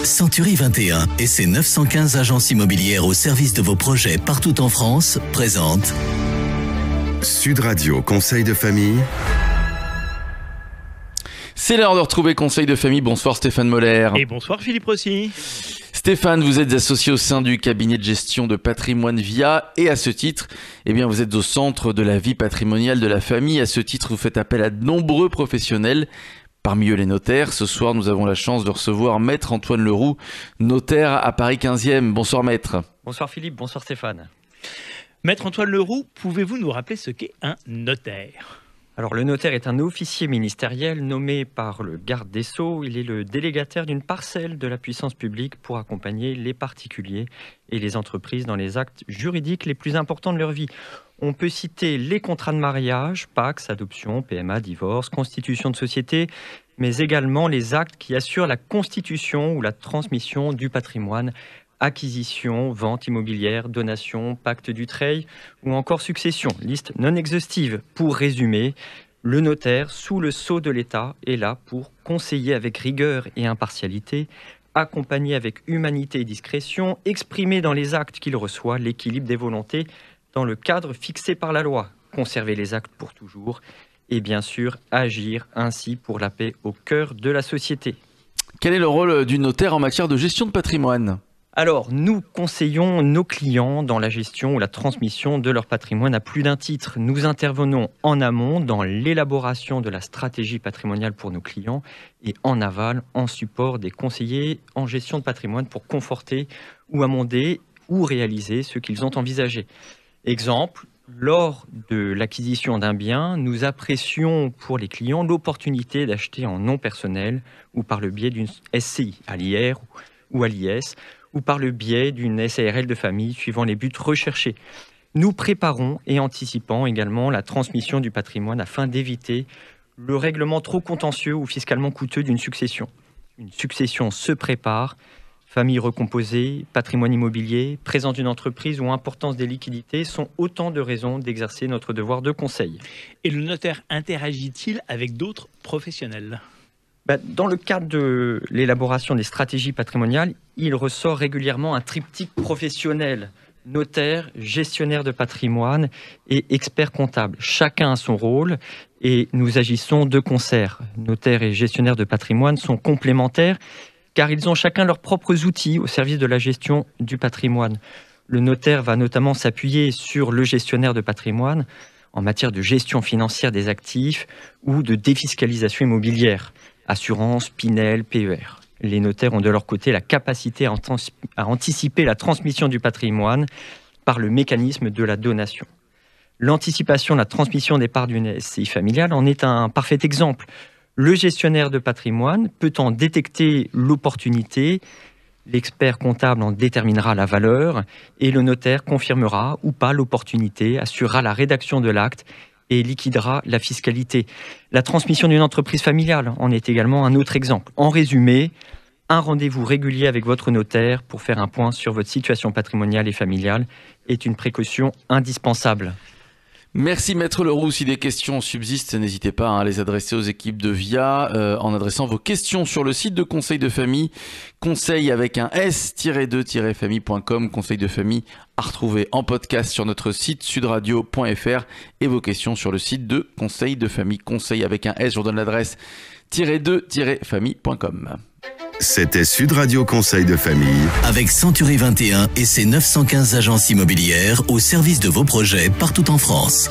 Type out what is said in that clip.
Century 21 et ses 915 agences immobilières au service de vos projets partout en France présentent Sud Radio Conseil de famille. C'est l'heure de retrouver Conseil de famille. Bonsoir Stéphane Moller. Et bonsoir Philippe Rossi. Stéphane, vous êtes associé au sein du cabinet de gestion de patrimoine VIA et à ce titre, vous êtes au centre de la vie patrimoniale de la famille. À ce titre, vous faites appel à de nombreux professionnels, parmi eux les notaires. Ce soir, nous avons la chance de recevoir Maître Antoine Leroux, notaire à Paris 15e. Bonsoir Maître. Bonsoir Philippe, bonsoir Stéphane. Maître Antoine Leroux, pouvez-vous nous rappeler ce qu'est un notaire ? Alors le notaire est un officier ministériel nommé par le garde des Sceaux. Il est le délégataire d'une parcelle de la puissance publique pour accompagner les particuliers et les entreprises dans les actes juridiques les plus importants de leur vie. On peut citer les contrats de mariage, PACS, adoption, PMA, divorce, constitution de société, mais également les actes qui assurent la constitution ou la transmission du patrimoine, acquisition, vente immobilière, donation, pacte du treil ou encore succession. Liste non exhaustive. Pour résumer, le notaire, sous le sceau de l'État, est là pour conseiller avec rigueur et impartialité, accompagner avec humanité et discrétion, exprimer dans les actes qu'il reçoit l'équilibre des volontés dans le cadre fixé par la loi, conserver les actes pour toujours et bien sûr agir ainsi pour la paix au cœur de la société. Quel est le rôle du notaire en matière de gestion de patrimoine ? Alors, nous conseillons nos clients dans la gestion ou la transmission de leur patrimoine à plus d'un titre. Nous intervenons en amont dans l'élaboration de la stratégie patrimoniale pour nos clients et en aval en support des conseillers en gestion de patrimoine pour conforter ou amender ou réaliser ce qu'ils ont envisagé. Exemple, lors de l'acquisition d'un bien, nous apprécions pour les clients l'opportunité d'acheter en nom personnel ou par le biais d'une SCI, à l'IR ou à l'IS, ou par le biais d'une SARL de famille suivant les buts recherchés. Nous préparons et anticipons également la transmission du patrimoine afin d'éviter le règlement trop contentieux ou fiscalement coûteux d'une succession. Une succession se prépare, famille recomposée, patrimoine immobilier, présence d'une entreprise ou importance des liquidités sont autant de raisons d'exercer notre devoir de conseil. Et le notaire interagit-il avec d'autres professionnels ? Dans le cadre de l'élaboration des stratégies patrimoniales, il ressort régulièrement un triptyque professionnel, notaire, gestionnaire de patrimoine et expert comptable. Chacun a son rôle et nous agissons de concert. Notaire et gestionnaire de patrimoine sont complémentaires car ils ont chacun leurs propres outils au service de la gestion du patrimoine. Le notaire va notamment s'appuyer sur le gestionnaire de patrimoine en matière de gestion financière des actifs ou de défiscalisation immobilière. Assurance, Pinel, PER. Les notaires ont de leur côté la capacité à anticiper la transmission du patrimoine par le mécanisme de la donation. L'anticipation de la transmission des parts d'une SCI familiale en est un parfait exemple. Le gestionnaire de patrimoine peut en détecter l'opportunité, l'expert comptable en déterminera la valeur et le notaire confirmera ou pas l'opportunité, assurera la rédaction de l'acte et liquidera la fiscalité. La transmission d'une entreprise familiale en est également un autre exemple. En résumé, un rendez-vous régulier avec votre notaire pour faire un point sur votre situation patrimoniale et familiale est une précaution indispensable. Merci Maître Leroux. Si des questions subsistent, n'hésitez pas à les adresser aux équipes de VIA en adressant vos questions sur le site de Conseil de famille, conseil avec un s-2-famille.com, Conseil de famille à retrouver en podcast sur notre site sudradio.fr et vos questions sur le site de Conseil de famille, conseil avec un s, je vous donne l'adresse -2-famille.com. C'était Sud Radio Conseil de famille. avec Century 21 et ses 915 agences immobilières au service de vos projets partout en France.